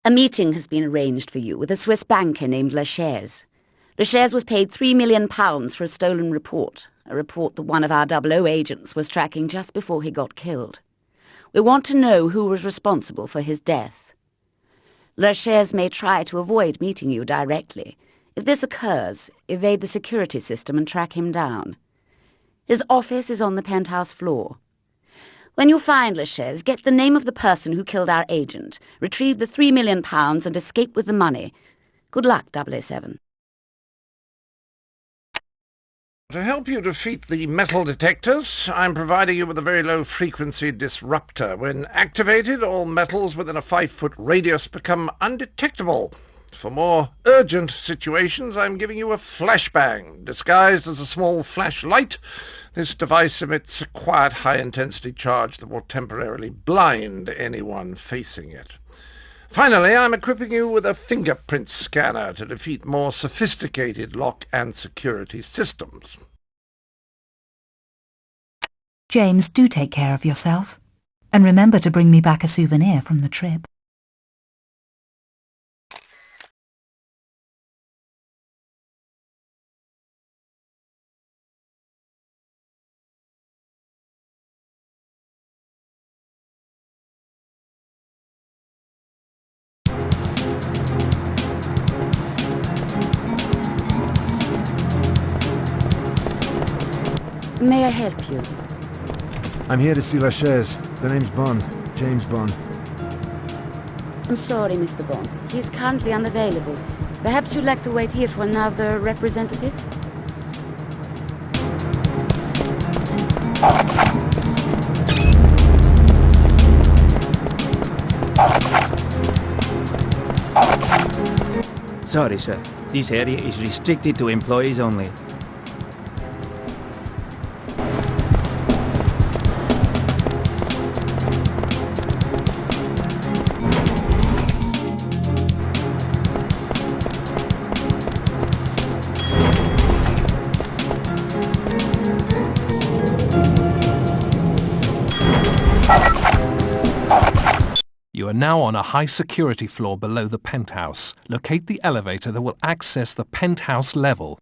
A meeting has been arranged for you with a Swiss banker named Lachaise. Lachaise was paid £3 million for a stolen report, a report that one of our 00 agents was tracking just before he got killed. We want to know who was responsible for his death. Lachaise may try to avoid meeting you directly. If this occurs, evade the security system and track him down. His office is on the penthouse floor. When you find Lachaise, get the name of the person who killed our agent, retrieve the £3 million and escape with the money. Good luck, 007. To help you defeat the metal detectors, I'm providing you with a very low-frequency disruptor. When activated, all metals within a 5-foot radius become undetectable. For more urgent situations, I'm giving you a flashbang. Disguised as a small flashlight, this device emits a quiet, high-intensity charge that will temporarily blind anyone facing it. Finally, I'm equipping you with a fingerprint scanner to defeat more sophisticated lock and security systems. James, do take care of yourself. And remember to bring me back a souvenir from the trip. May I help you? I'm here to see Lachaise. The name's Bond. James Bond. I'm sorry, Mr. Bond. He is currently unavailable. Perhaps you'd like to wait here for another representative? Sorry, sir. This area is restricted to employees only. You are now on a high-security floor below the penthouse. Locate the elevator that will access the penthouse level.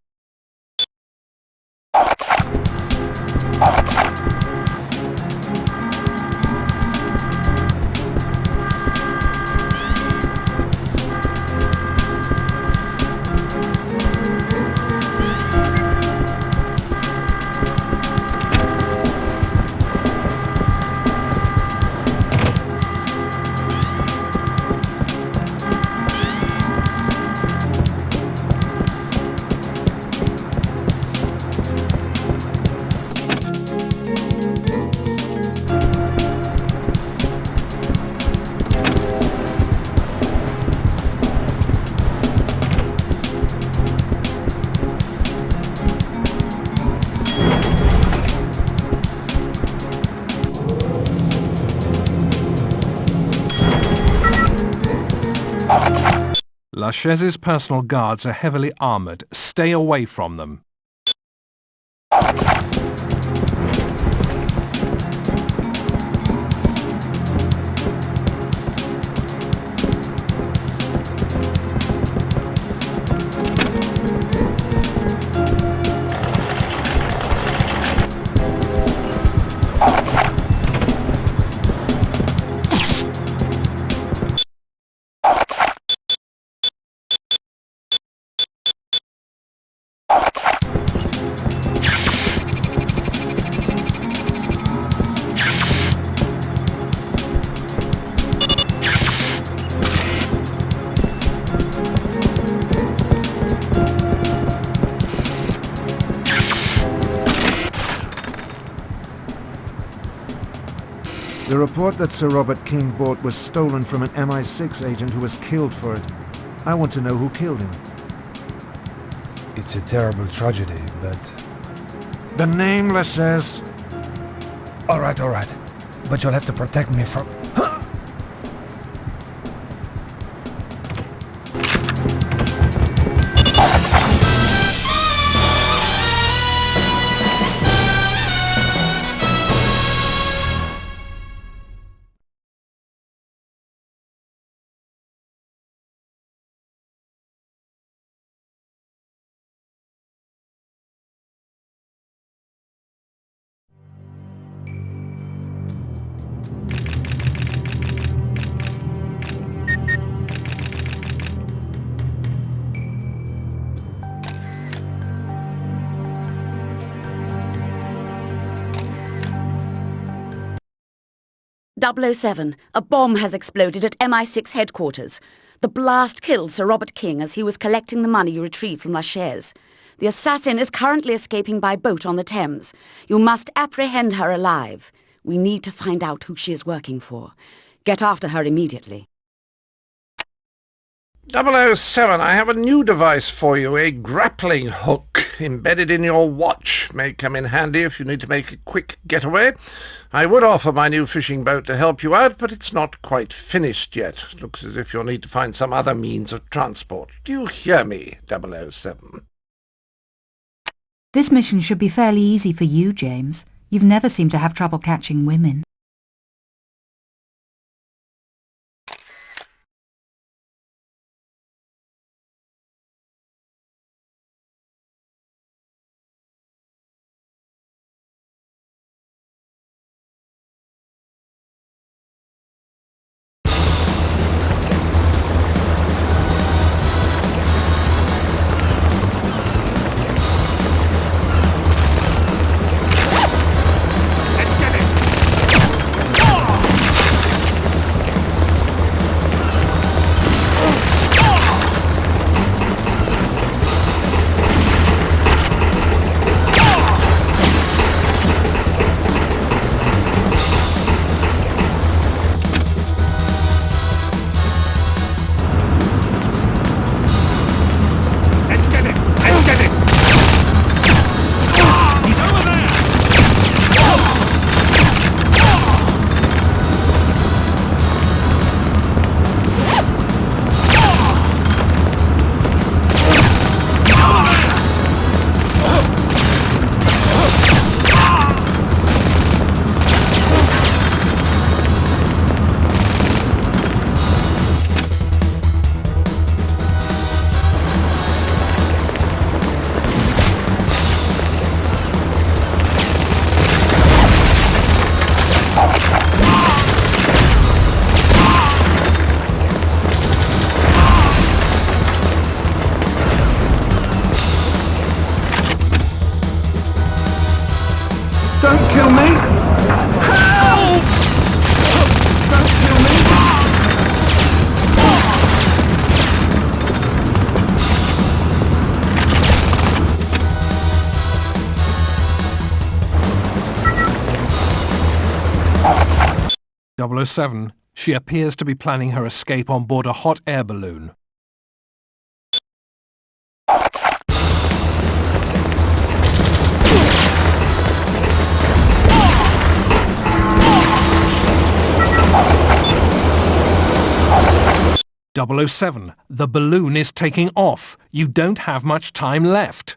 Lachaise's personal guards are heavily armoured. Stay away from them. The report that Sir Robert King bought was stolen from an MI6 agent who was killed for it. I want to know who killed him. It's a terrible tragedy, but... The name, Lachaise. All right. But you'll have to protect me from... 007, a bomb has exploded at MI6 headquarters. The blast killed Sir Robert King as he was collecting the money you retrieved from Lachaise. The assassin is currently escaping by boat on the Thames. You must apprehend her alive. We need to find out who she is working for. Get after her immediately. 007, I have a new device for you, a grappling hook embedded in your watch. May come in handy if you need to make a quick getaway. I would offer my new fishing boat to help you out, but it's not quite finished yet. Looks as if you'll need to find some other means of transport. Do you hear me, 007? This mission should be fairly easy for you, James. You've never seemed to have trouble catching women. Don't kill me! Help! Don't kill me! 007, she appears to be planning her escape on board a hot air balloon. .007, the balloon is taking off. You don't have much time left.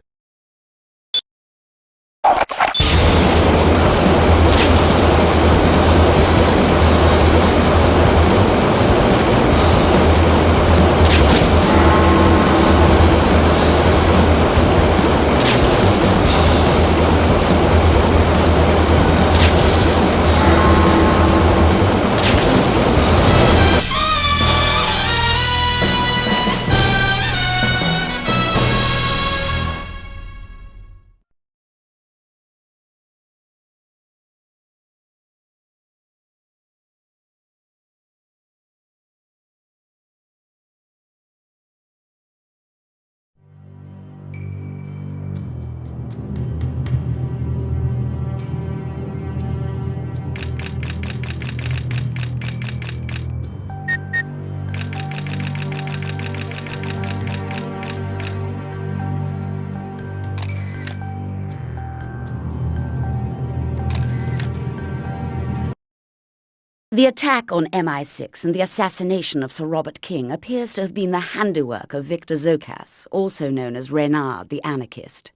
The attack on MI6 and the assassination of Sir Robert King appears to have been the handiwork of Victor Zokas, also known as Renard the Anarchist.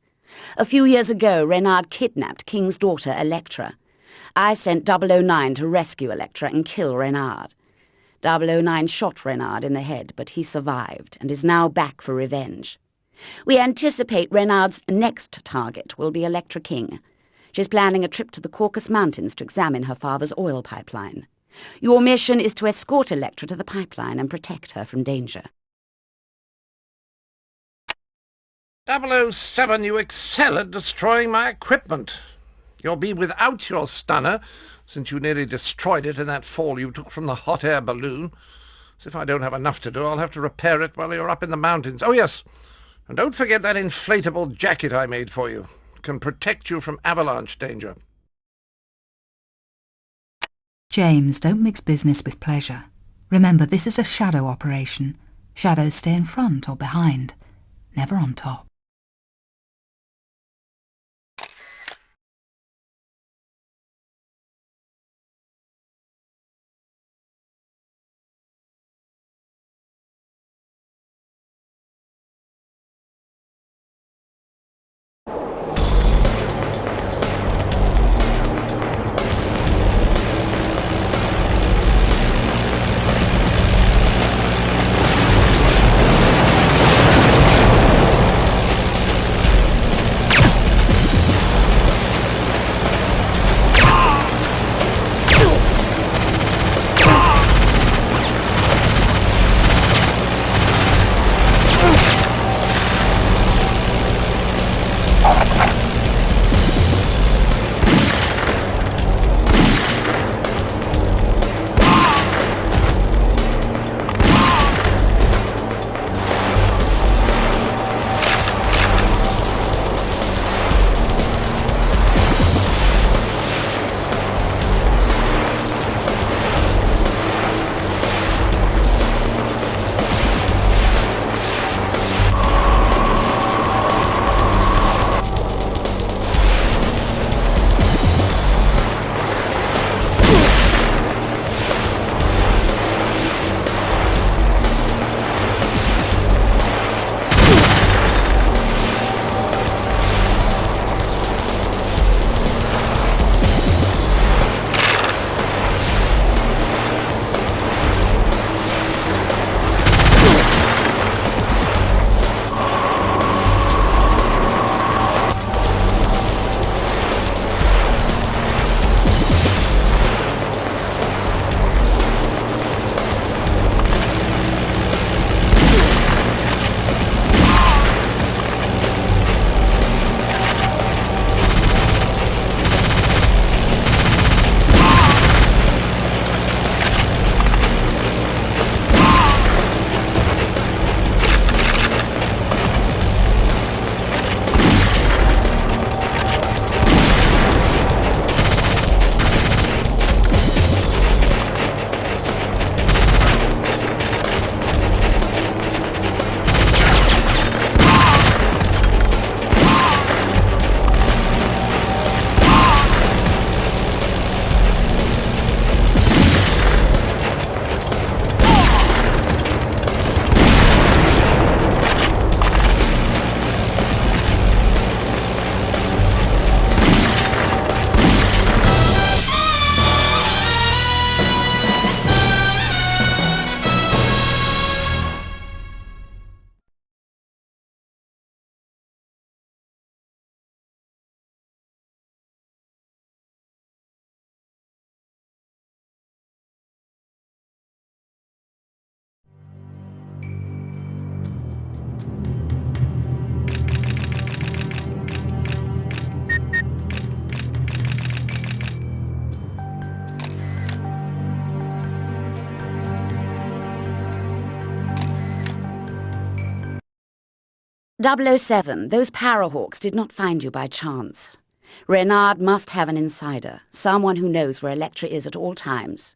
A few years ago, Renard kidnapped King's daughter, Electra. I sent 009 to rescue Electra and kill Renard. 009 shot Renard in the head, but he survived and is now back for revenge. We anticipate Renard's next target will be Electra King. She's planning a trip to the Caucasus Mountains to examine her father's oil pipeline. Your mission is to escort Electra to the pipeline and protect her from danger. 007, you excel at destroying my equipment. You'll be without your stunner, since you nearly destroyed it in that fall you took from the hot air balloon. So if I don't have enough to do, I'll have to repair it while you're up in the mountains. Oh, yes, and don't forget that inflatable jacket I made for you. It can protect you from avalanche danger. James, don't mix business with pleasure. Remember, this is a shadow operation. Shadows stay in front or behind, never on top. .007, those Parahawks did not find you by chance. Renard must have an insider, someone who knows where Electra is at all times.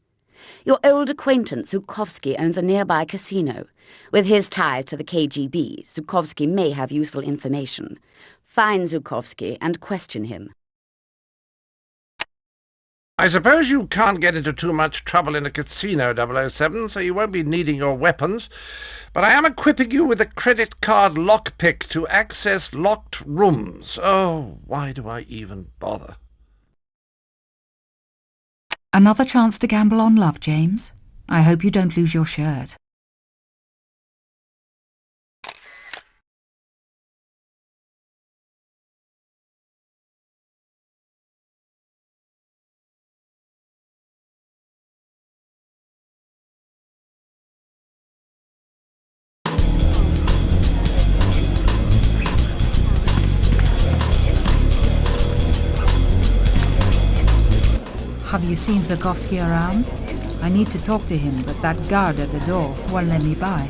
Your old acquaintance Zukovsky owns a nearby casino. With his ties to the KGB, Zukovsky may have useful information. Find Zukovsky and question him. I suppose you can't get into too much trouble in a casino, 007, so you won't be needing your weapons, but I am equipping you with a credit card lockpick to access locked rooms. Oh, why do I even bother? Another chance to gamble on love, James. I hope you don't lose your shirt. you seen Zukovsky around? I need to talk to him, but that guard at the door won't let me by.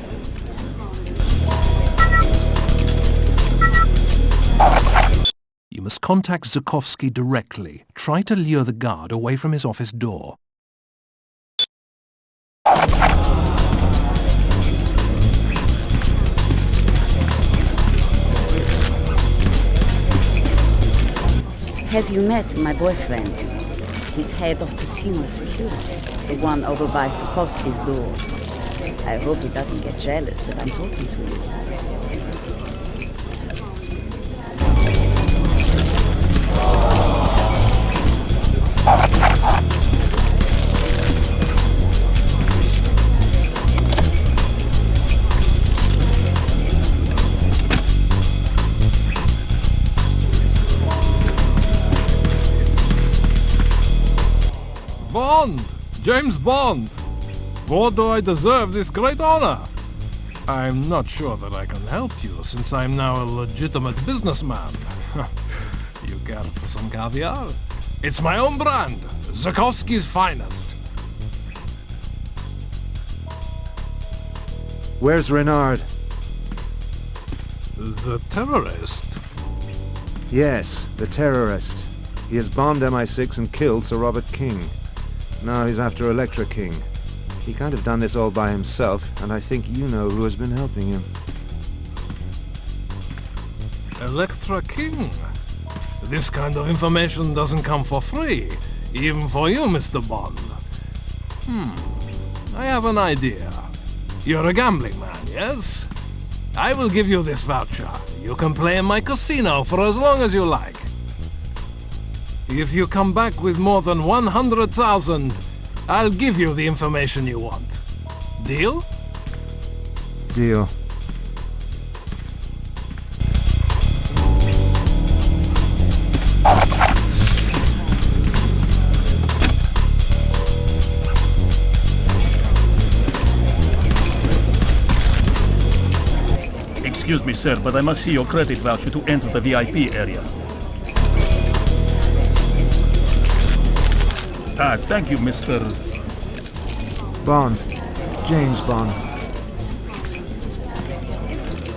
You must contact Zukovsky directly. Try to lure the guard away from his office door. Have you met my boyfriend? He's head of casino security, the one over by Sokovsky's door. I hope he doesn't get jealous that I'm talking to you. Bond! James Bond! What do I deserve this great honor? I'm not sure that I can help you, since I'm now a legitimate businessman. You care for some caviar? It's my own brand, Zukovsky's finest. Where's Renard? The terrorist? Yes, the terrorist. He has bombed MI6 and killed Sir Robert King. Now he's after Electra King. He can't have done this all by himself, and I think you know who has been helping him. Electra King? This kind of information doesn't come for free, even for you, Mr. Bond. I have an idea. You're a gambling man, yes? I will give you this voucher. You can play in my casino for as long as you like. If you come back with more than 100,000, I'll give you the information you want. Deal? Deal. Excuse me, sir, but I must see your credit voucher to enter the VIP area. Thank you, Mr. Bond. James Bond.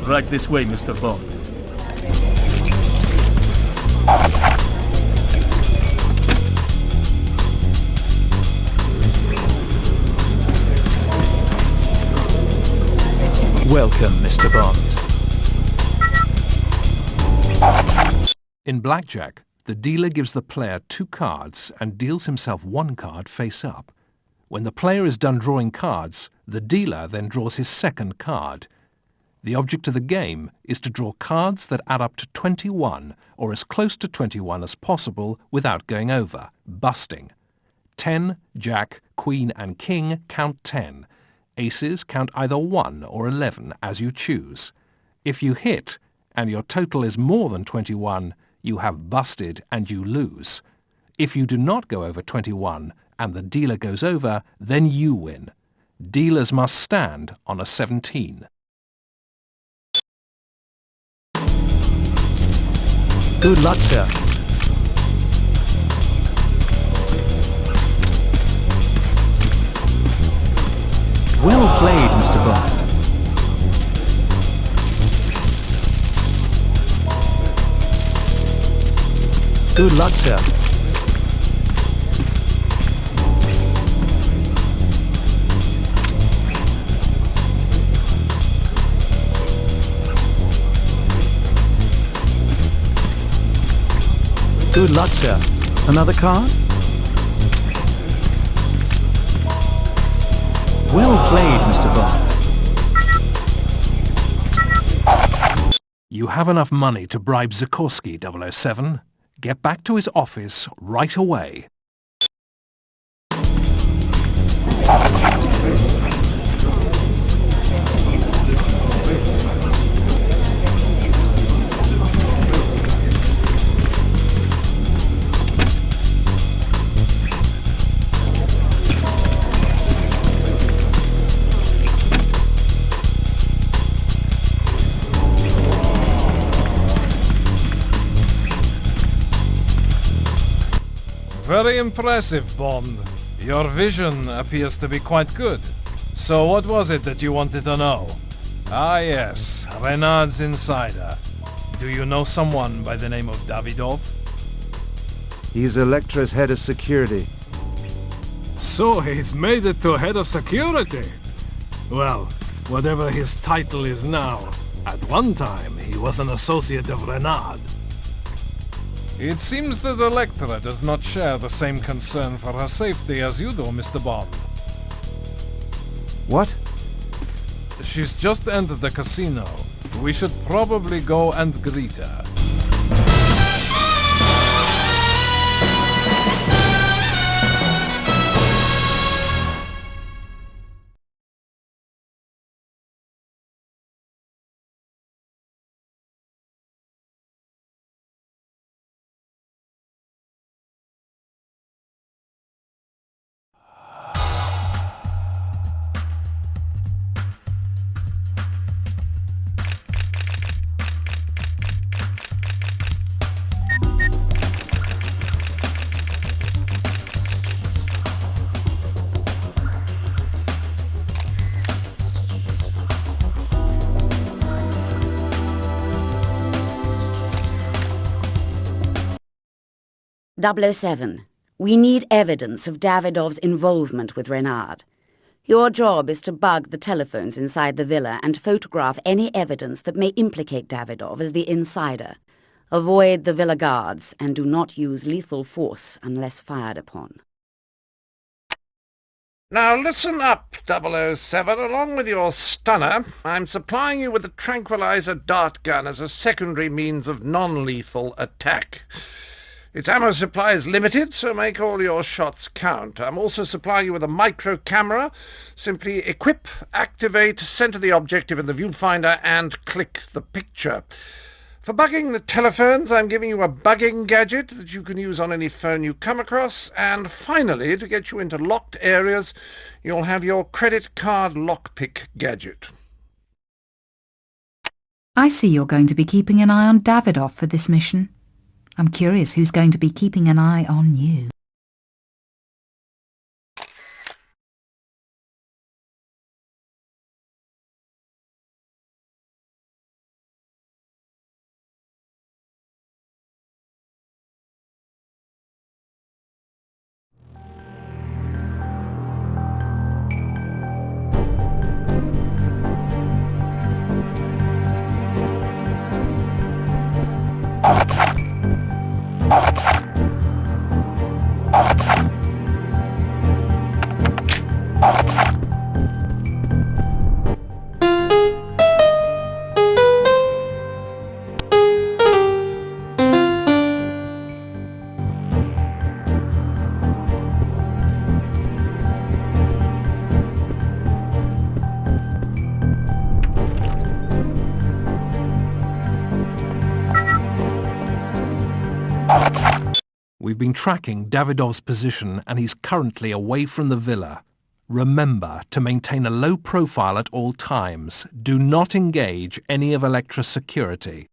Right this way, Mr. Bond. Welcome, Mr. Bond. In blackjack, the dealer gives the player 2 cards and deals himself 1 card face up. When the player is done drawing cards, the dealer then draws his 2nd card. The object of the game is to draw cards that add up to 21, or as close to 21 as possible without going over, busting. 10, Jack, Queen and King count 10. Aces count either 1 or 11 as you choose. If you hit, and your total is more than 21, you have busted and you lose. If you do not go over 21 and the dealer goes over, then you win. Dealers must stand on a 17. Good luck, sir. Well played, Mr. Bond. Good luck, sir. Good luck, sir. Another card? Well played, Mr. Bond. You have enough money to bribe Zukovsky, 007. Get back to his office right away. Very impressive, Bond. Your vision appears to be quite good. So what was it that you wanted to know? Ah yes, Renard's insider. Do you know someone by the name of Davidov? He's Elektra's head of security. So he's made it to head of security. Well, whatever his title is now, at one time he was an associate of Renard. It seems that Elektra does not share the same concern for her safety as you do, Mr. Bond. What? She's just entered the casino. We should probably go and greet her. .007. We need evidence of Davidov's involvement with Renard. Your job is to bug the telephones inside the villa and photograph any evidence that may implicate Davidov as the insider. Avoid the villa guards and do not use lethal force unless fired upon. Now listen up, 007. Along with your stunner, I'm supplying you with a tranquilizer dart gun as a secondary means of non-lethal attack. Its ammo supply is limited, so make all your shots count. I'm also supplying you with a micro camera. Simply equip, activate, center the objective in the viewfinder, and click the picture. For bugging the telephones, I'm giving you a bugging gadget that you can use on any phone you come across. And finally, to get you into locked areas, you'll have your credit card lockpick gadget. I see you're going to be keeping an eye on Davidov for this mission. I'm curious who's going to be keeping an eye on you. We've been tracking Davidov's position and he's currently away from the villa. Remember to maintain a low profile at all times. Do not engage any of Elektra's security.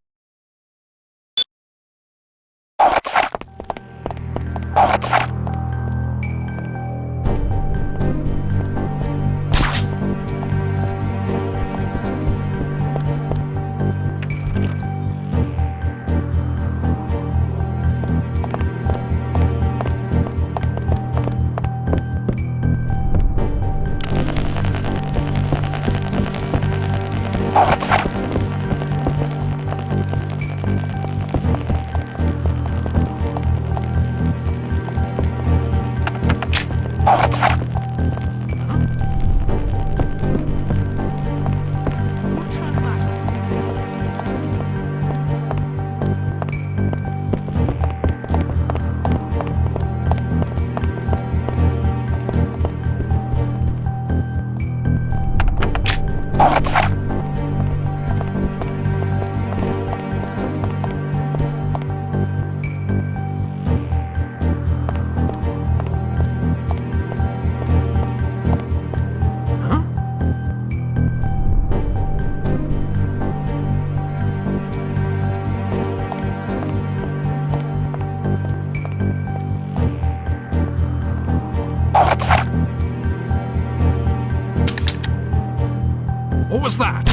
What was that?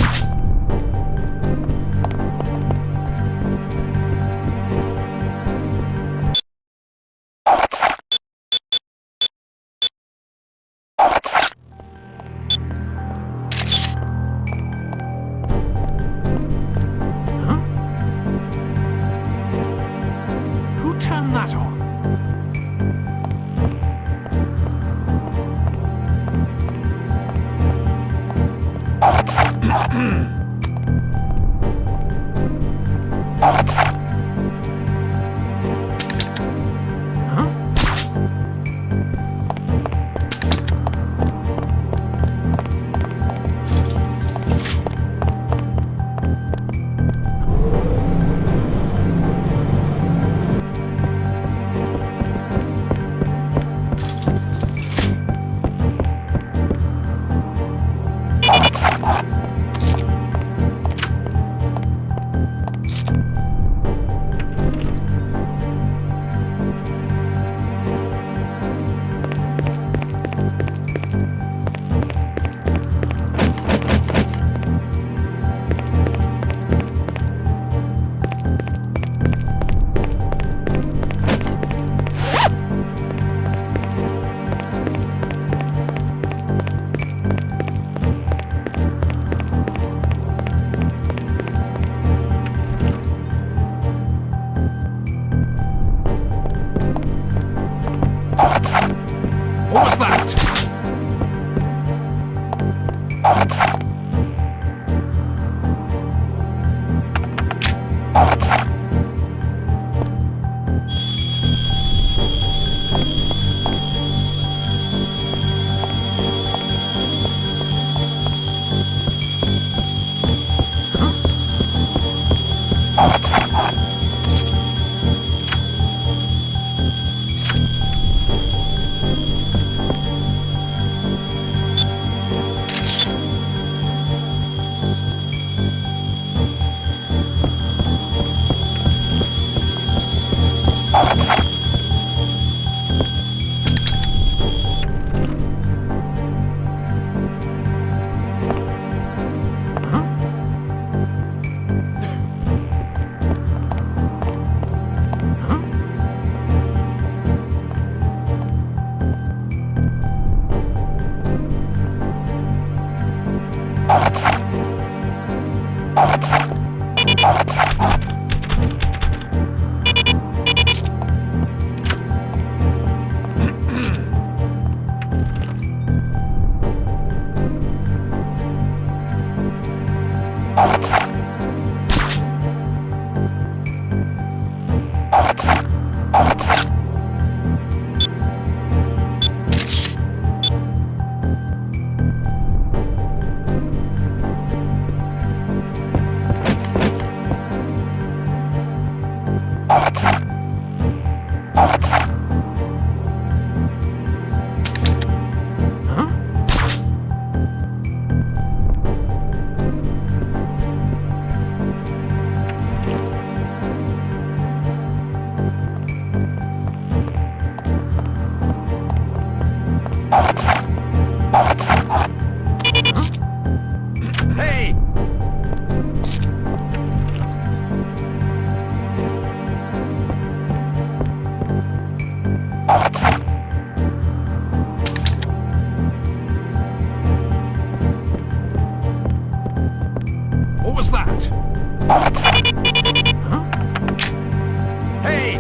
Who turned that on? What was that? Hey! What was that? Huh? Hey!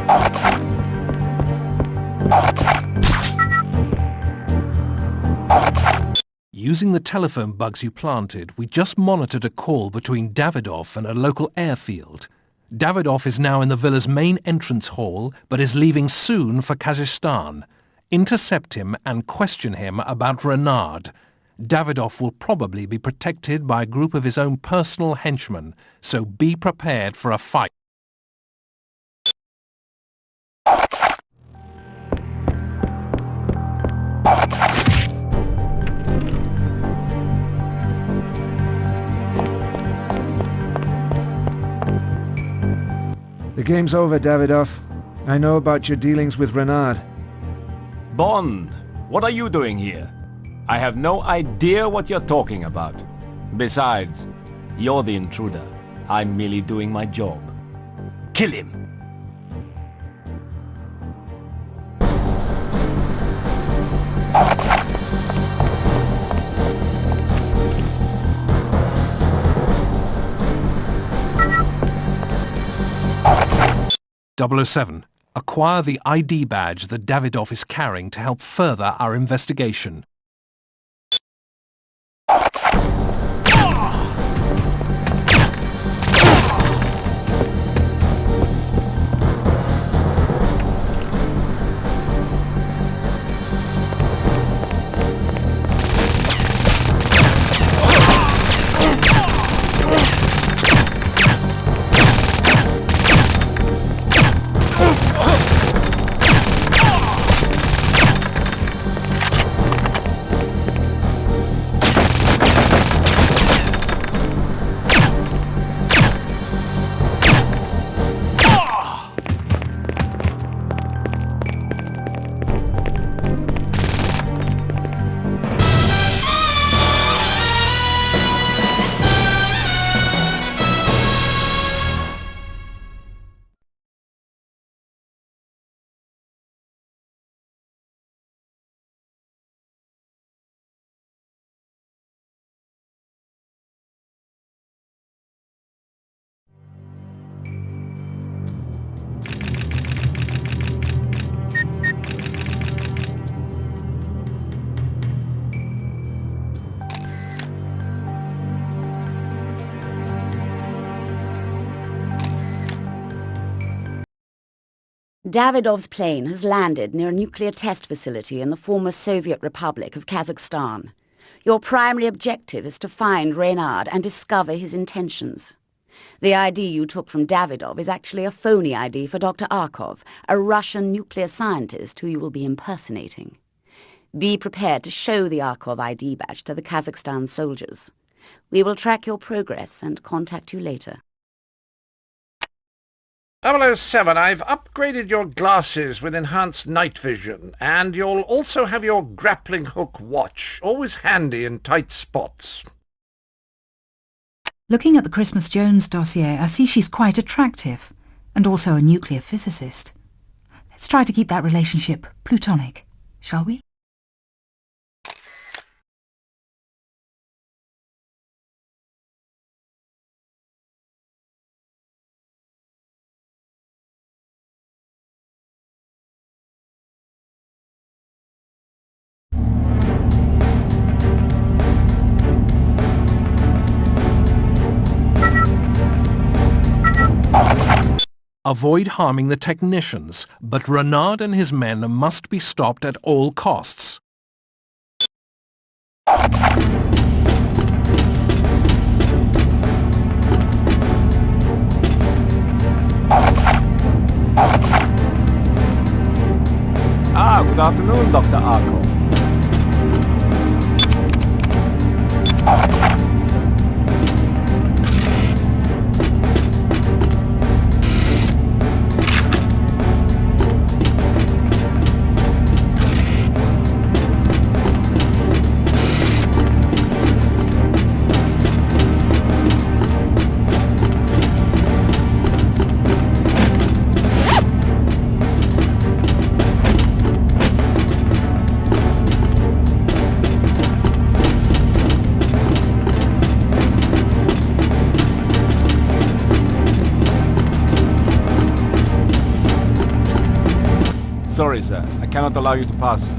Using the telephone bugs you planted, we just monitored a call between Davidoff and a local airfield. Davidoff is now in the villa's main entrance hall, but is leaving soon for Kazakhstan. Intercept him and question him about Renard. Davidoff will probably be protected by a group of his own personal henchmen, so be prepared for a fight. The game's over, Davidoff. I know about your dealings with Renard. Bond, what are you doing here? I have no idea what you're talking about. Besides, you're the intruder. I'm merely doing my job. Kill him! .007. Acquire the ID badge that Davidoff is carrying to help further our investigation. Davidov's plane has landed near a nuclear test facility in the former Soviet Republic of Kazakhstan. Your primary objective is to find Reynard and discover his intentions. The ID you took from Davidov is actually a phony ID for Dr. Arkov, a Russian nuclear scientist who you will be impersonating. Be prepared to show the Arkov ID badge to the Kazakhstan soldiers. We will track your progress and contact you later. 007, I've upgraded your glasses with enhanced night vision, and you'll also have your grappling hook watch, always handy in tight spots. Looking at the Christmas Jones dossier, I see she's quite attractive, and also a nuclear physicist. Let's try to keep that relationship plutonic, shall we? Avoid harming the technicians, but Renard and his men must be stopped at all costs. Good afternoon, Dr. Arkov. Sorry, sir. I cannot allow you to pass.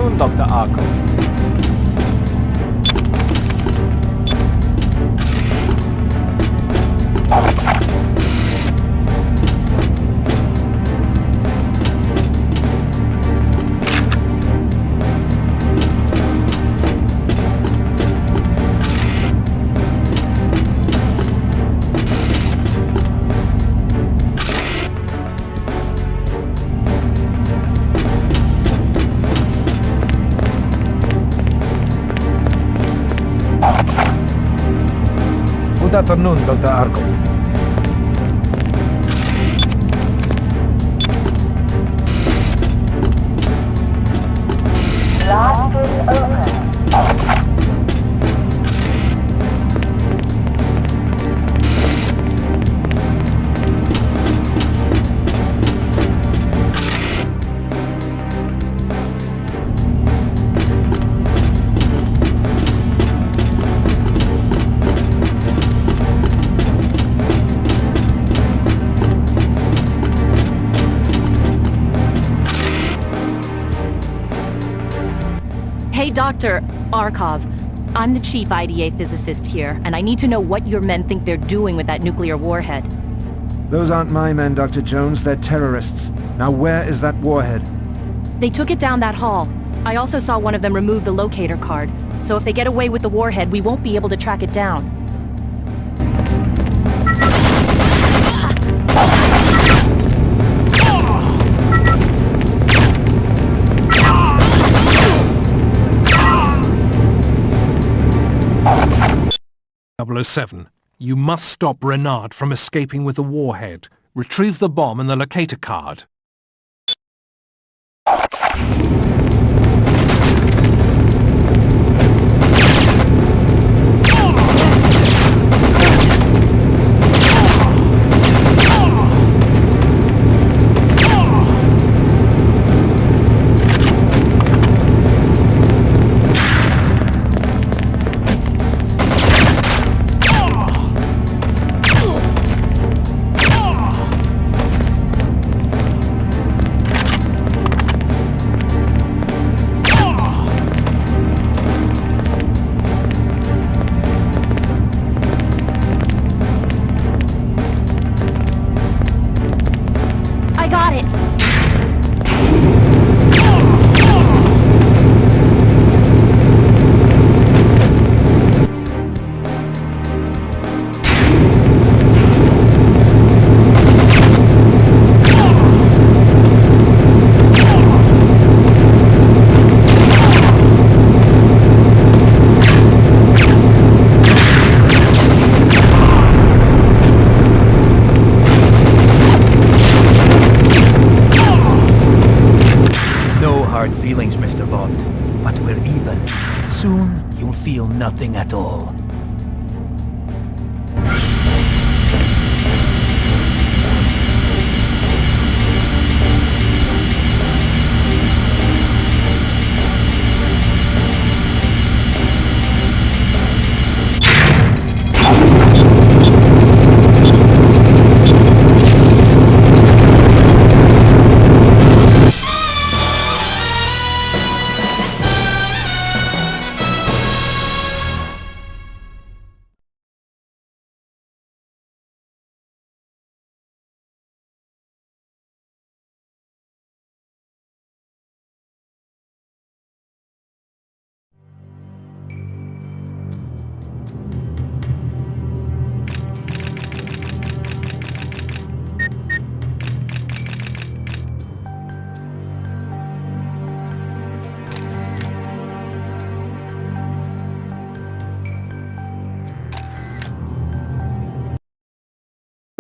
afternoon, Dr. Arkov. Good afternoon, Dr. Arkov. Hey, Dr. Arkov. I'm the chief IDA physicist here, and I need to know what your men think they're doing with that nuclear warhead. Those aren't my men, Dr. Jones. They're terrorists. Now where is that warhead? They took it down that hall. I also saw one of them remove the locator card. So if they get away with the warhead, we won't be able to track it down. .007. You must stop Renard from escaping with the warhead. Retrieve the bomb and the locator card. Mr. Bond, but we're even. Soon, you'll feel nothing at all.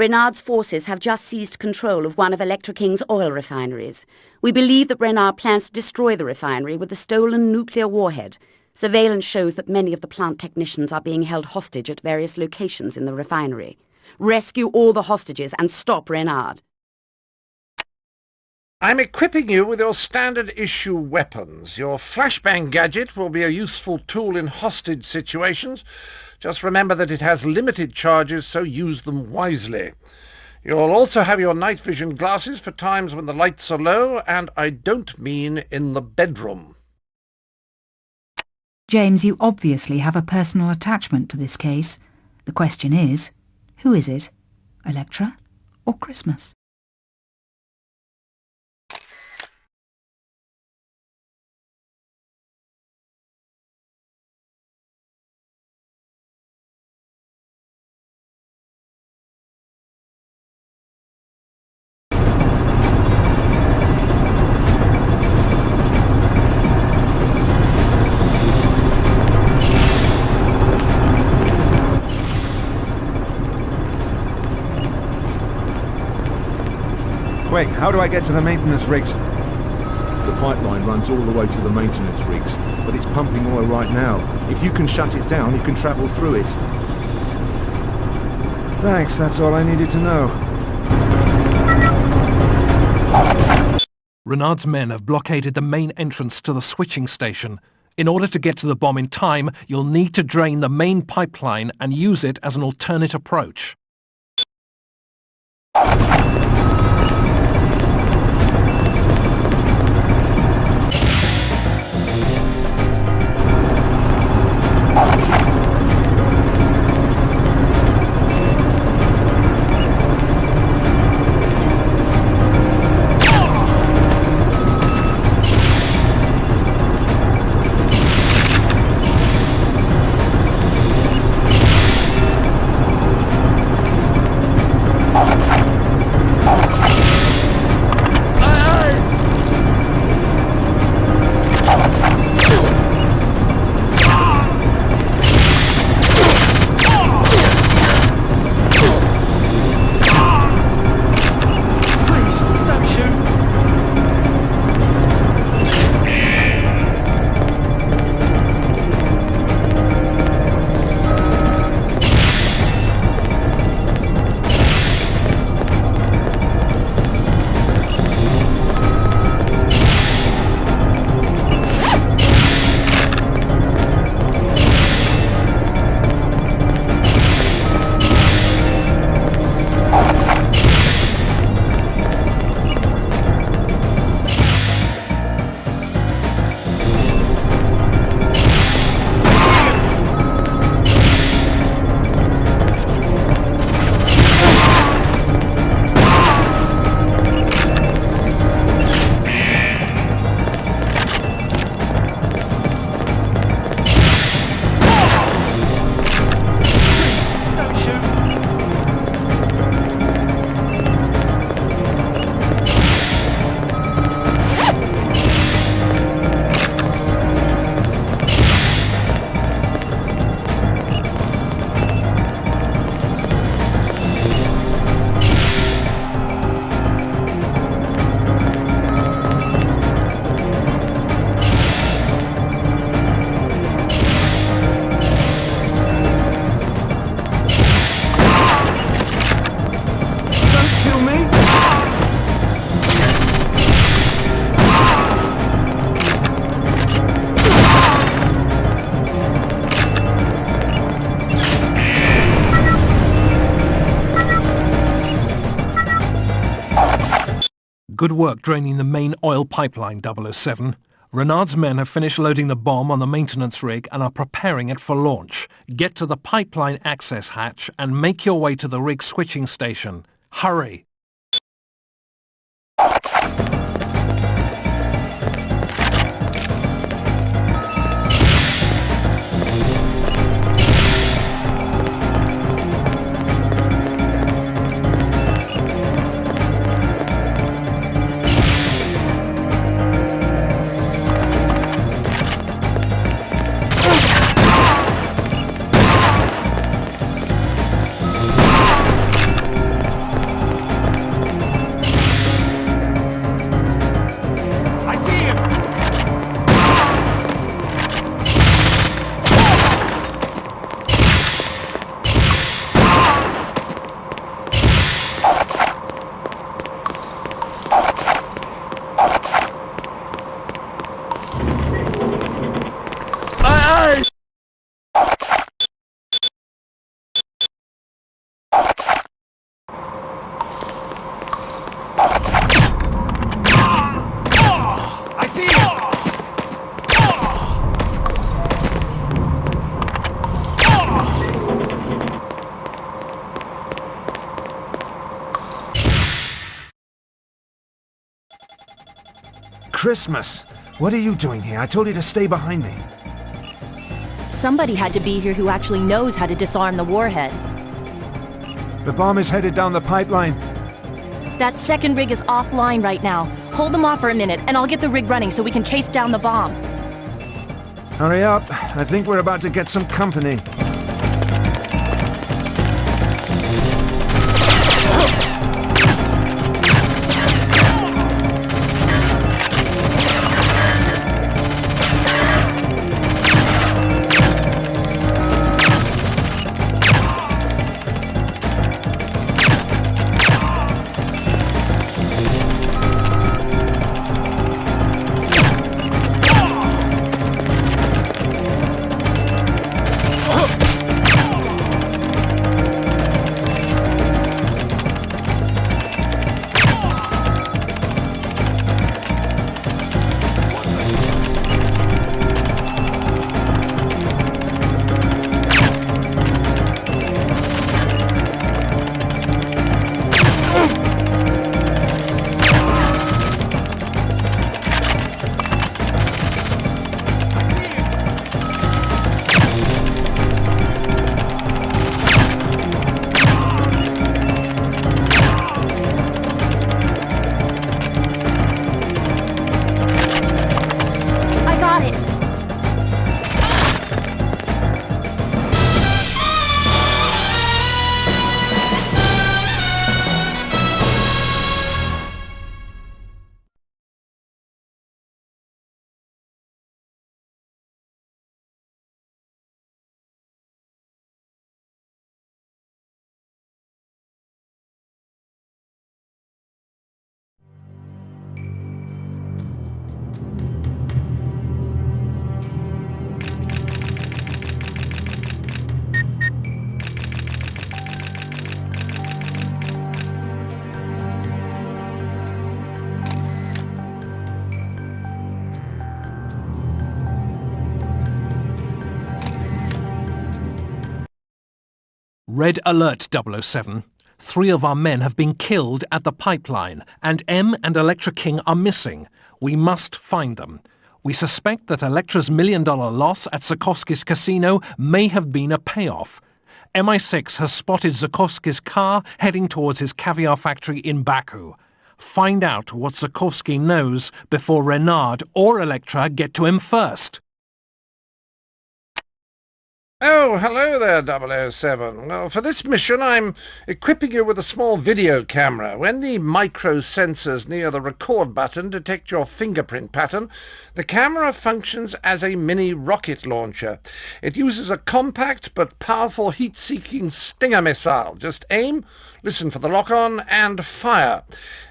Renard's forces have just seized control of one of Electra King's oil refineries. We believe that Renard plans to destroy the refinery with the stolen nuclear warhead. Surveillance shows that many of the plant technicians are being held hostage at various locations in the refinery. Rescue all the hostages and stop Renard. I'm equipping you with your standard-issue weapons. Your flashbang gadget will be a useful tool in hostage situations. Just remember that it has limited charges, so use them wisely. You'll also have your night vision glasses for times when the lights are low, and I don't mean in the bedroom. James, you obviously have a personal attachment to this case. The question is, who is it? Electra or Christmas? Quick, how do I get to the maintenance rigs? The pipeline runs all the way to the maintenance rigs, but it's pumping oil right now. If you can shut it down, you can travel through it. Thanks, that's all I needed to know. Renard's men have blockaded the main entrance to the switching station. In order to get to the bomb in time, you'll need to drain the main pipeline and use it as an alternate approach. Good work draining the main oil pipeline, 007. Renard's men have finished loading the bomb on the maintenance rig and are preparing it for launch. Get to the pipeline access hatch and make your way to the rig switching station. Hurry! Christmas! What are you doing here? I told you to stay behind me. Somebody had to be here who actually knows how to disarm the warhead. The bomb is headed down the pipeline. That second rig is offline right now. Hold them off for a minute, and I'll get the rig running so we can chase down the bomb. Hurry up. I think we're about to get some company. Red alert, 007. 3 of our men have been killed at the pipeline, and M and Electra King are missing. We must find them. We suspect that Electra's $1 million loss at Zukovsky's casino may have been a payoff. MI6 has spotted Zukovsky's car heading towards his caviar factory in Baku. Find out what Zukovsky knows before Renard or Electra get to him first. Oh, hello there, 007. Well, for this mission, I'm equipping you with a small video camera. When the micro sensors near the record button detect your fingerprint pattern, the camera functions as a mini rocket launcher. It uses a compact but powerful heat-seeking Stinger missile. Just aim, listen for the lock-on, and fire.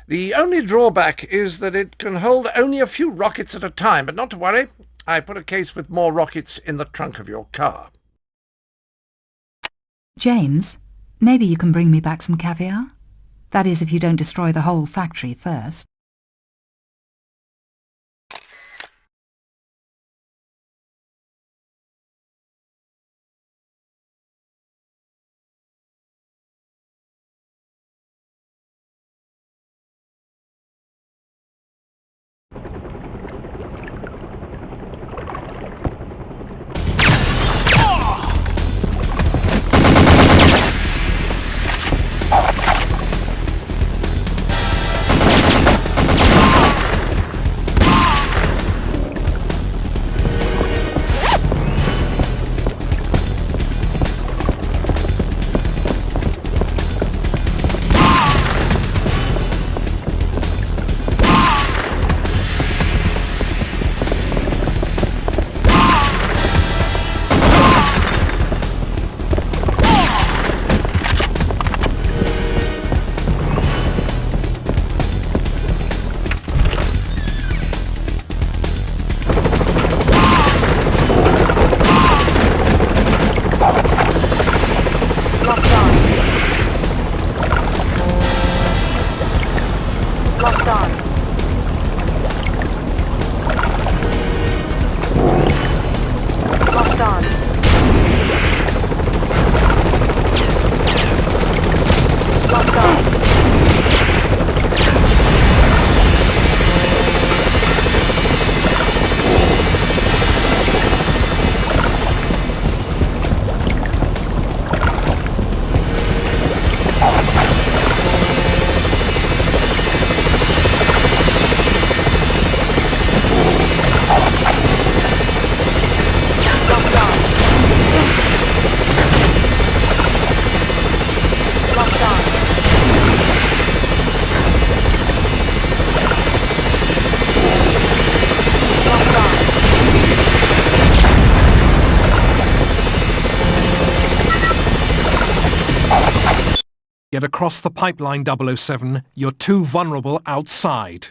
The only drawback is that it can hold only a few rockets at a time, but not to worry. I put a case with more rockets in the trunk of your car. James, maybe you can bring me back some caviar? That is, if you don't destroy the whole factory first. get across the pipeline, 007. You're too vulnerable outside.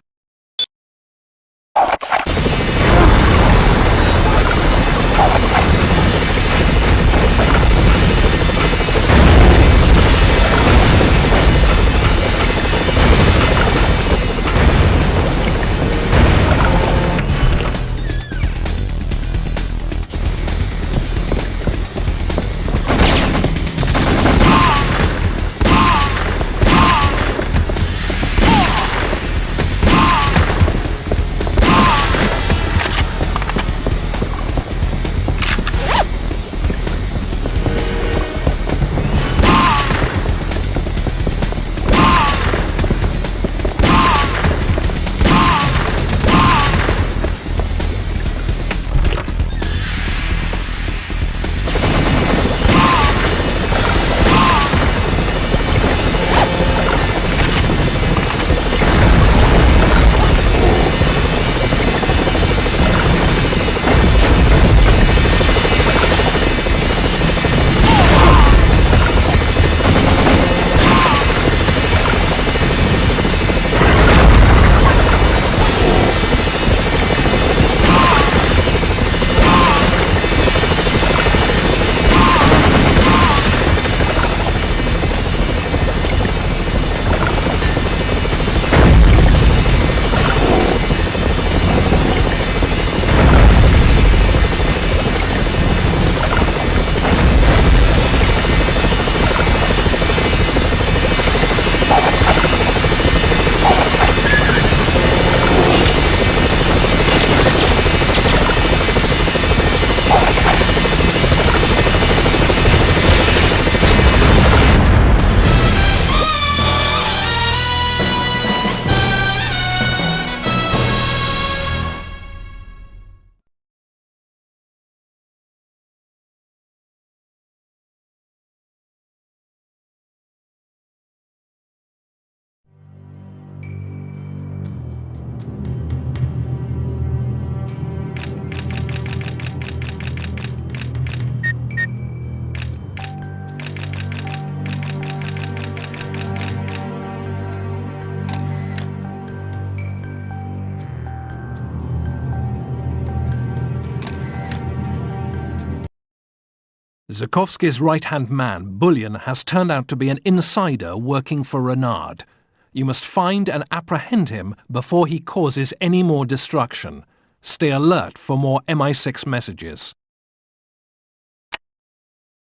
Zukovsky's right-hand man, Bullion, has turned out to be an insider working for Renard. You must find and apprehend him before he causes any more destruction. Stay alert for more MI6 messages.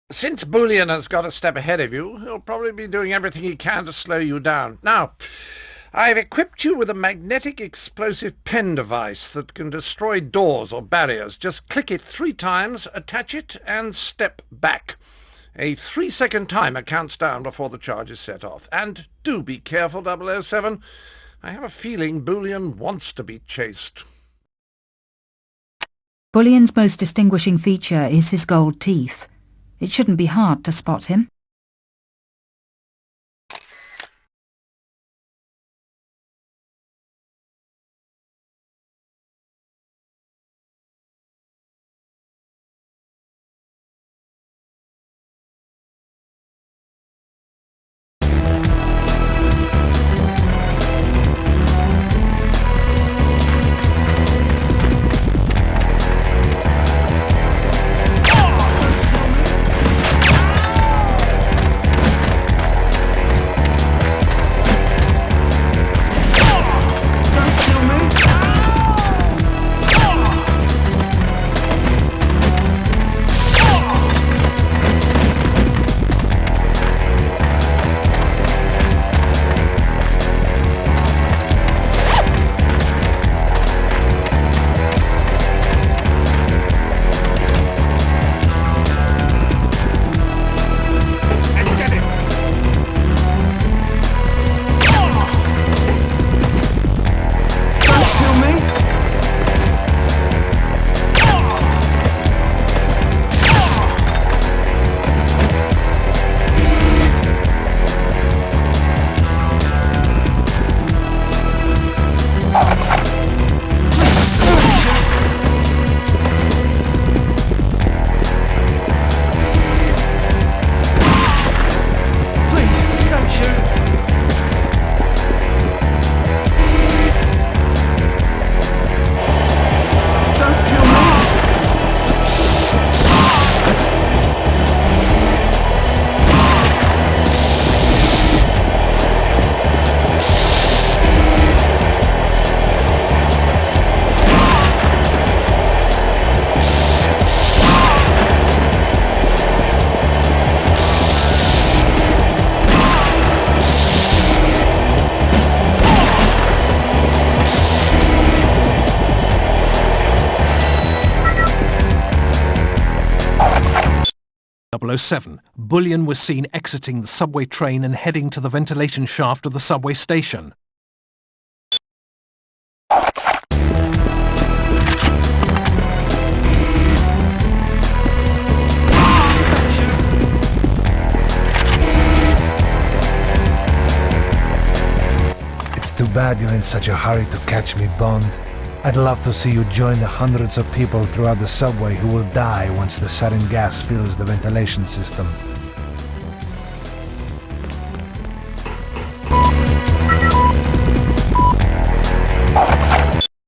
Since Bullion has got a step ahead of you, he'll probably be doing everything he can to slow you down. Now, I've equipped you with a magnetic explosive pen device that can destroy doors or barriers. Just click it 3 times, attach it, and step back. A 3-second timer counts down before the charge is set off. And do be careful, 007. I have a feeling Bullion wants to be chased. Bullion's most distinguishing feature is his gold teeth. It shouldn't be hard to spot him. 007. Bullion was seen exiting the subway train and heading to the ventilation shaft of the subway station. It's too bad you're in such a hurry to catch me, Bond. I'd love to see you join the hundreds of people throughout the subway who will die once the sarin gas fills the ventilation system.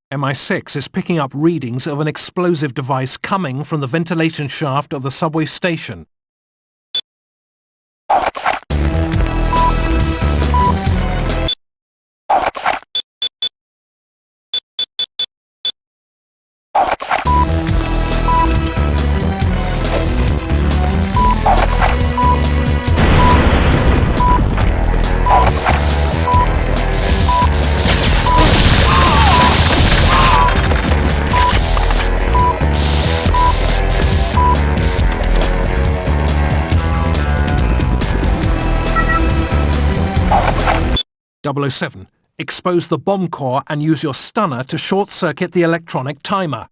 MI6 is picking up readings of an explosive device coming from the ventilation shaft of the subway station. .007. Expose the bomb core and use your stunner to short-circuit the electronic timer.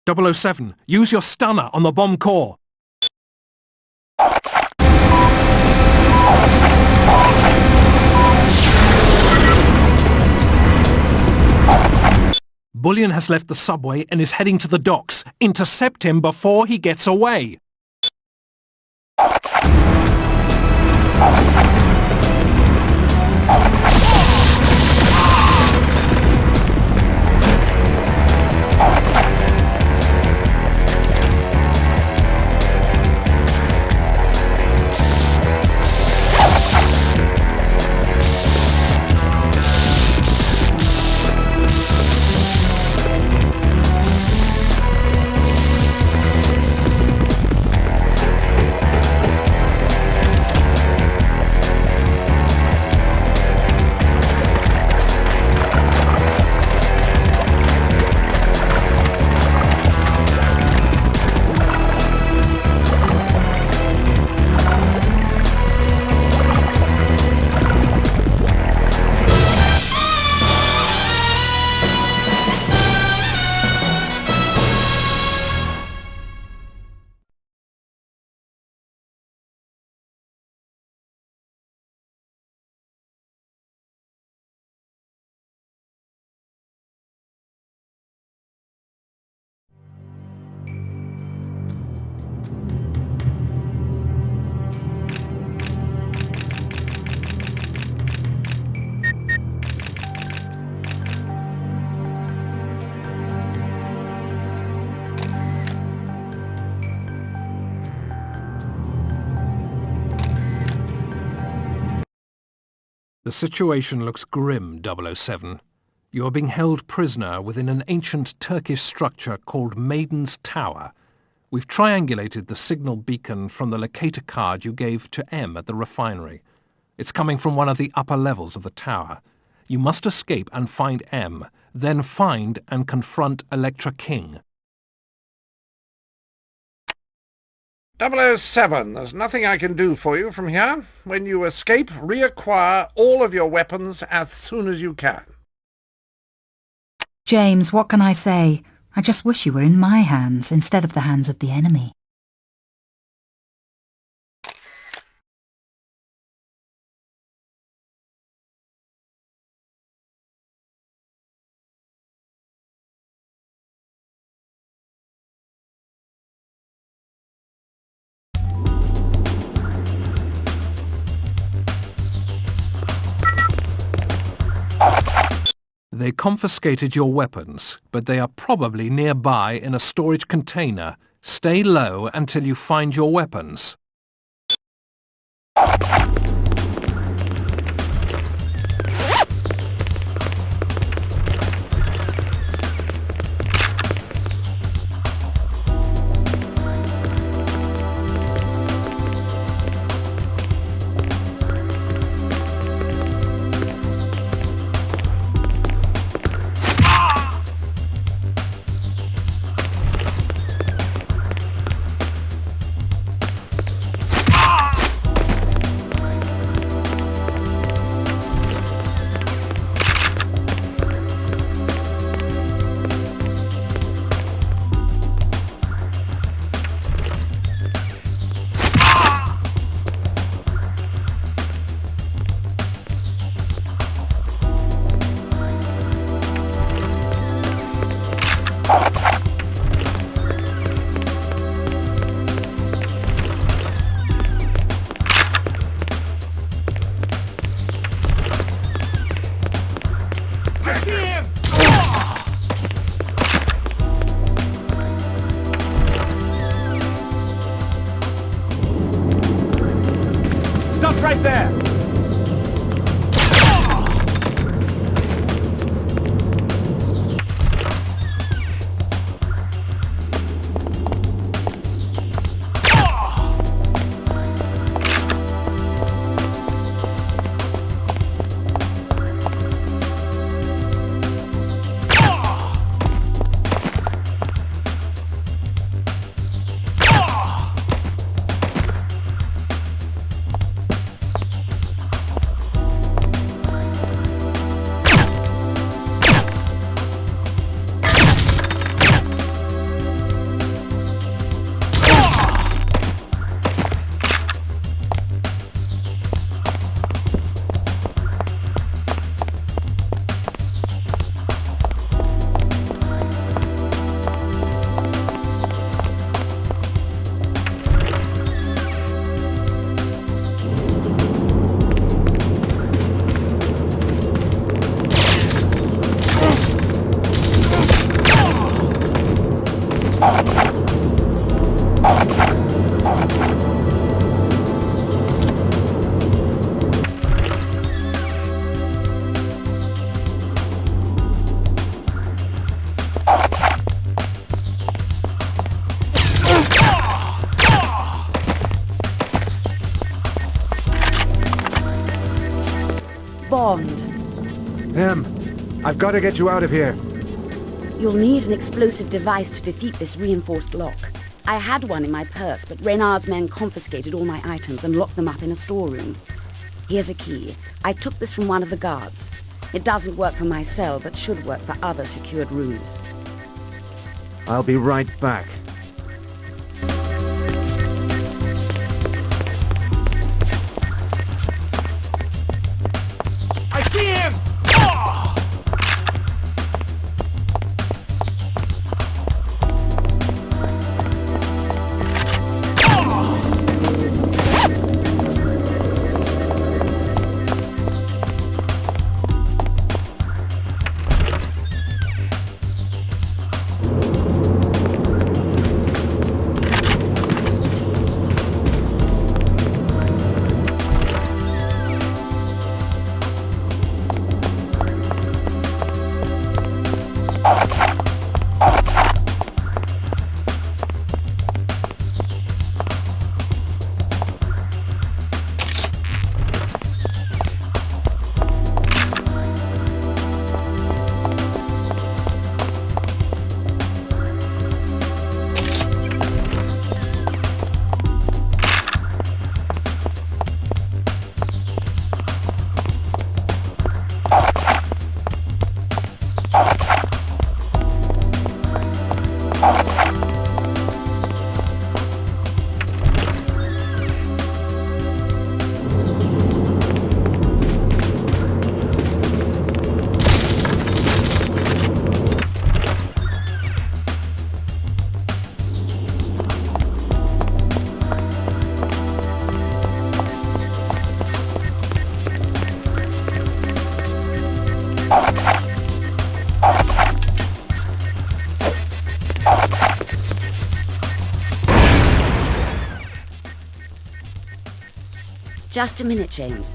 .007. Use your stunner on the bomb core. Bullion has left the subway and is heading to the docks. Intercept him before he gets away. The situation looks grim, 007. You are being held prisoner within an ancient Turkish structure called Maiden's Tower. We've triangulated the signal beacon from the locator card you gave to M at the refinery. It's coming from one of the upper levels of the tower. You must escape and find M, then find and confront Elektra King. 007, there's nothing I can do for you from here. When you escape, reacquire all of your weapons as soon as you can. James, what can I say? I just wish you were in my hands instead of the hands of the enemy. They confiscated your weapons, but they are probably nearby in a storage container. Stay low until you find your weapons. right there! Bond. I've got to get you out of here. You'll need an explosive device to defeat this reinforced lock. I had one in my purse, but Renard's men confiscated all my items and locked them up in a storeroom. Here's a key. I took this from one of the guards. It doesn't work for my cell, but should work for other secured rooms. I'll be right back. I see him! Just a minute, James.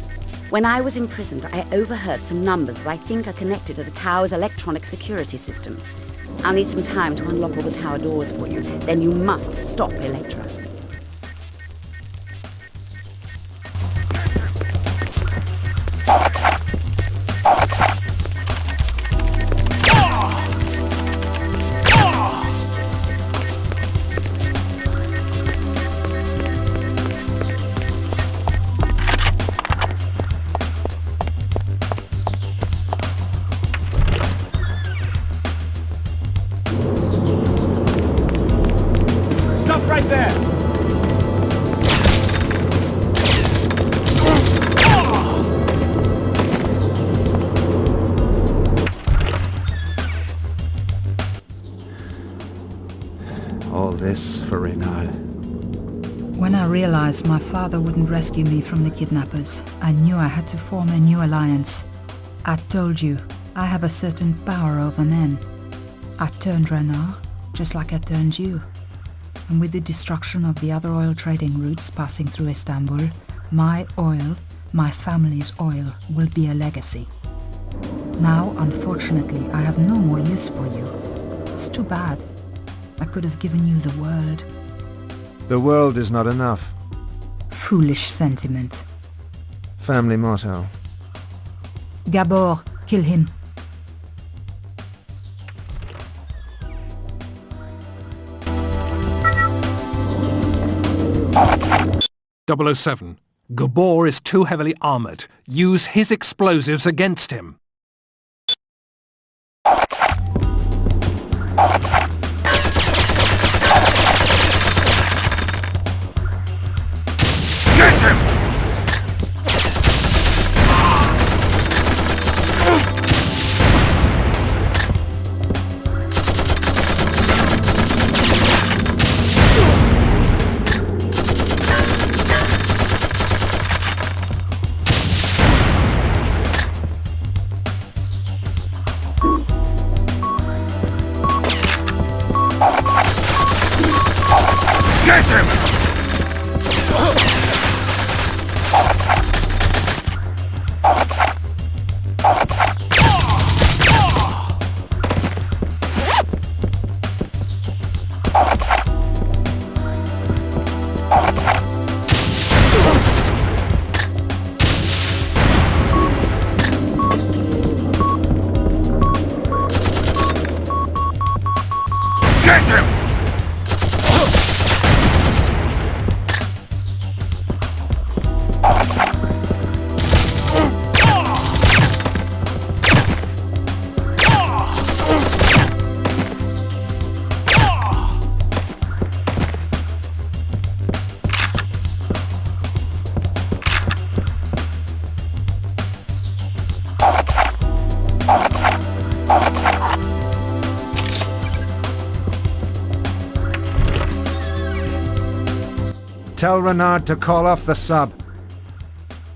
When I was imprisoned, I overheard some numbers that I think are connected to the tower's electronic security system. I'll need some time to unlock all the tower doors for you. Then you must stop Electra. Right there! All this for Renard. When I realized my father wouldn't rescue me from the kidnappers, I knew I had to form a new alliance. I told you, I have a certain power over men. I turned Renard, just like I turned you. And with the destruction of the other oil trading routes passing through Istanbul, My oil, my family's oil, will be a legacy. Now, unfortunately, I have no more use for you. It's too bad. I could have given you the world. The world is not enough. Foolish sentiment. Family motto. Gabor, kill him. .007. Gabor is too heavily armored. Use his explosives against him. Get him! Get him! Get him! Tell Renard to call off the sub.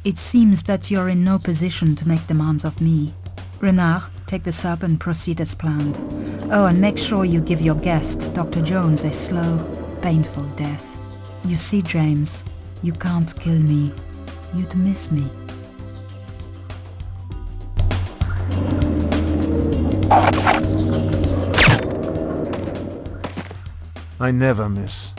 It seems that you're in no position to make demands of me. Renard, take the sub and proceed as planned. Oh, and make sure you give your guest, Dr. Jones, a slow, painful death. You see, James, you can't kill me. You'd miss me. I never miss.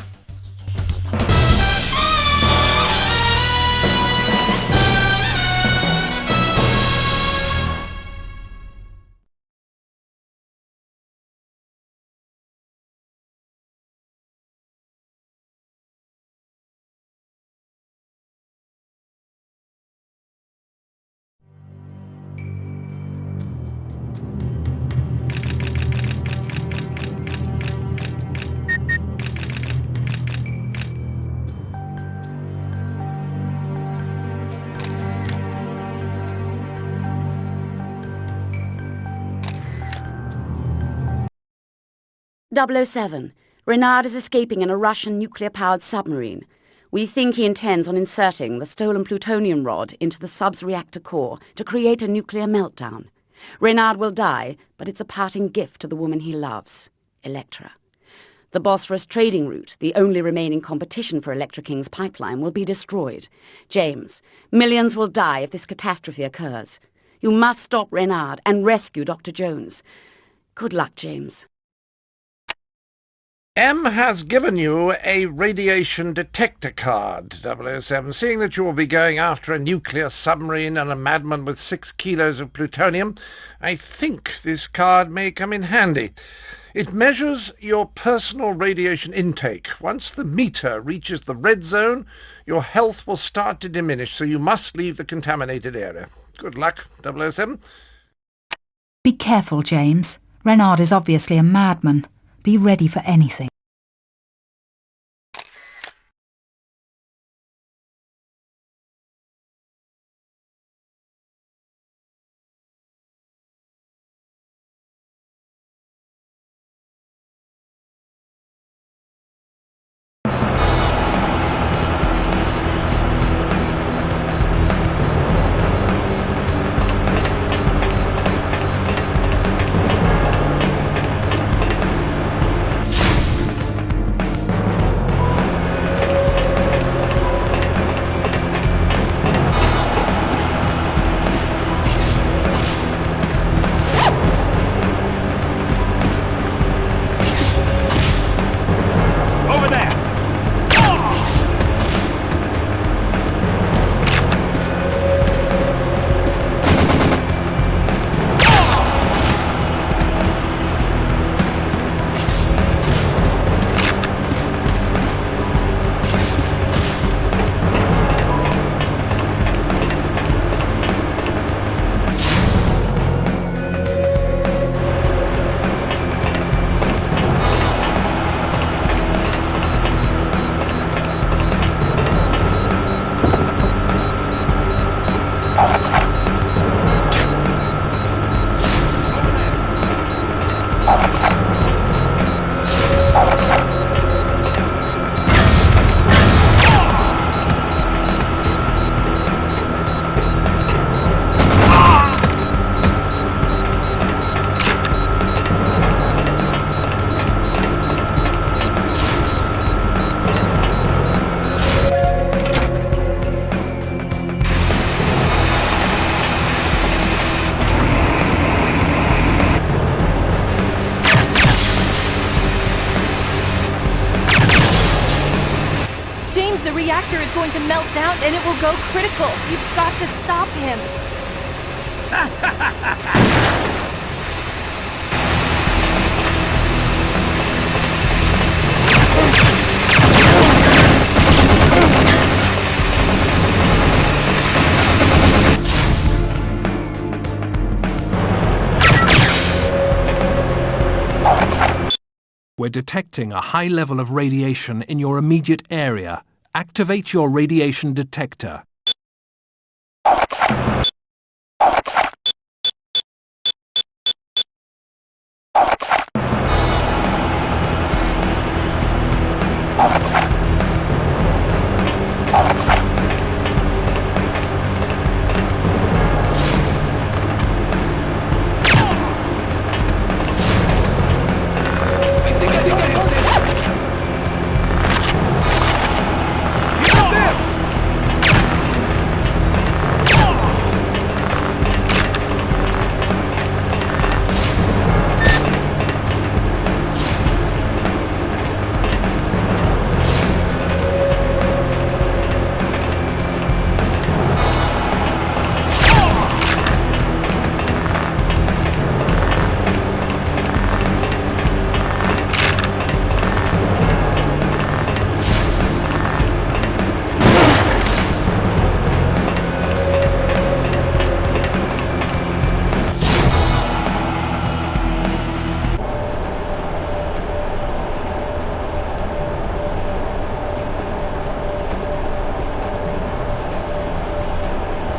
.007. Renard is escaping in a Russian nuclear-powered submarine. We think he intends on inserting the stolen plutonium rod into the sub's reactor core to create a nuclear meltdown. Renard will die, but it's a parting gift to the woman he loves, Electra. The Bosphorus trading route, the only remaining competition for Electra King's pipeline, will be destroyed. James, millions will die if this catastrophe occurs. You must stop Renard and rescue Dr. Jones. Good luck, James. M has given you a radiation detector card, 007. Seeing that you will be going after a nuclear submarine and a madman with 6 kilos of plutonium, I think this card may come in handy. It measures your personal radiation intake. Once the meter reaches the red zone, your health will start to diminish, so you must leave the contaminated area. Good luck, 007. Be careful, James. Renard is obviously a madman. Be ready for anything. reactor is going to melt down and it will go critical. You've got to stop him. We're detecting a high level of radiation in your immediate area. Activate your radiation detector.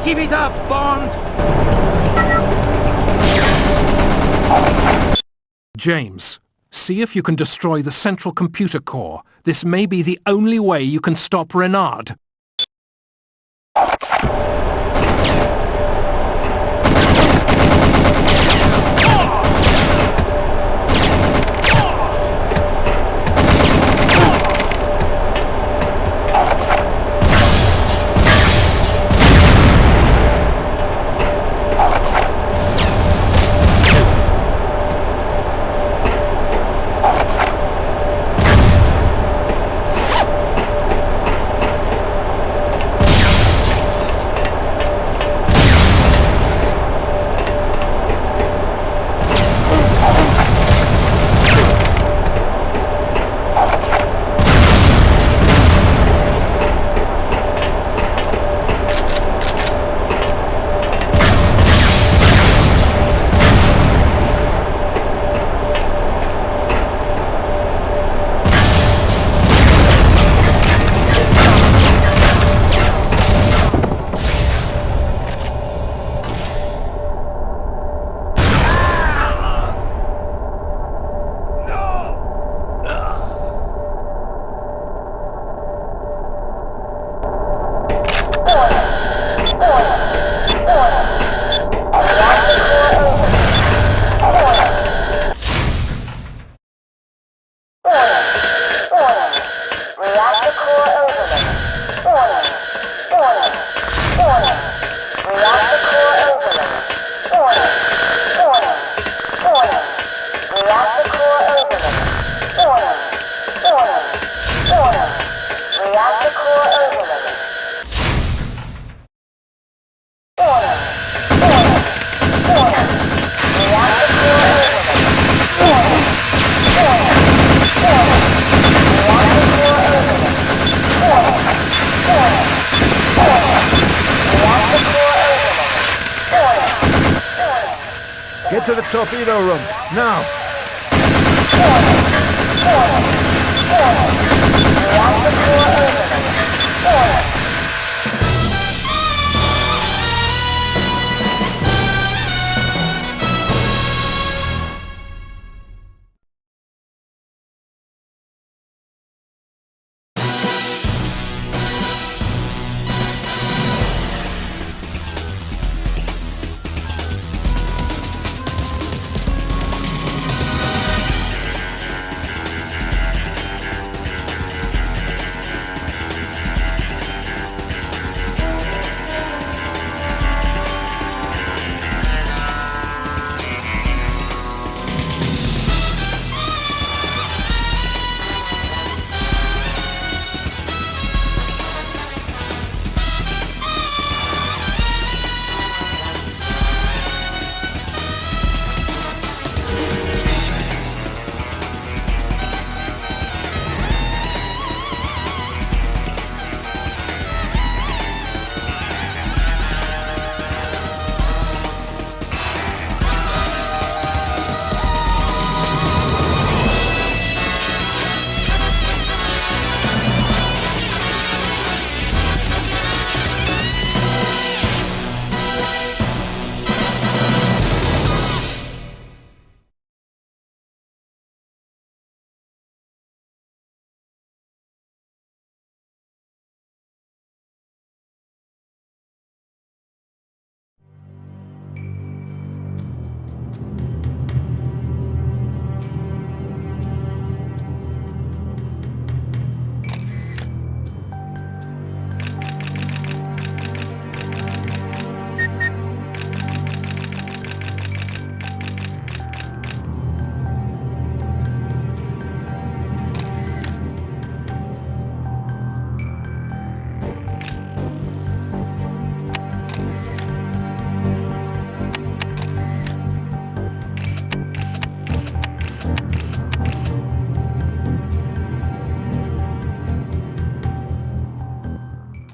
Keep it up, Bond! James, see if you can destroy the central computer core. This may be the only way you can stop Renard. Get to the torpedo room, now! Reactor core overload.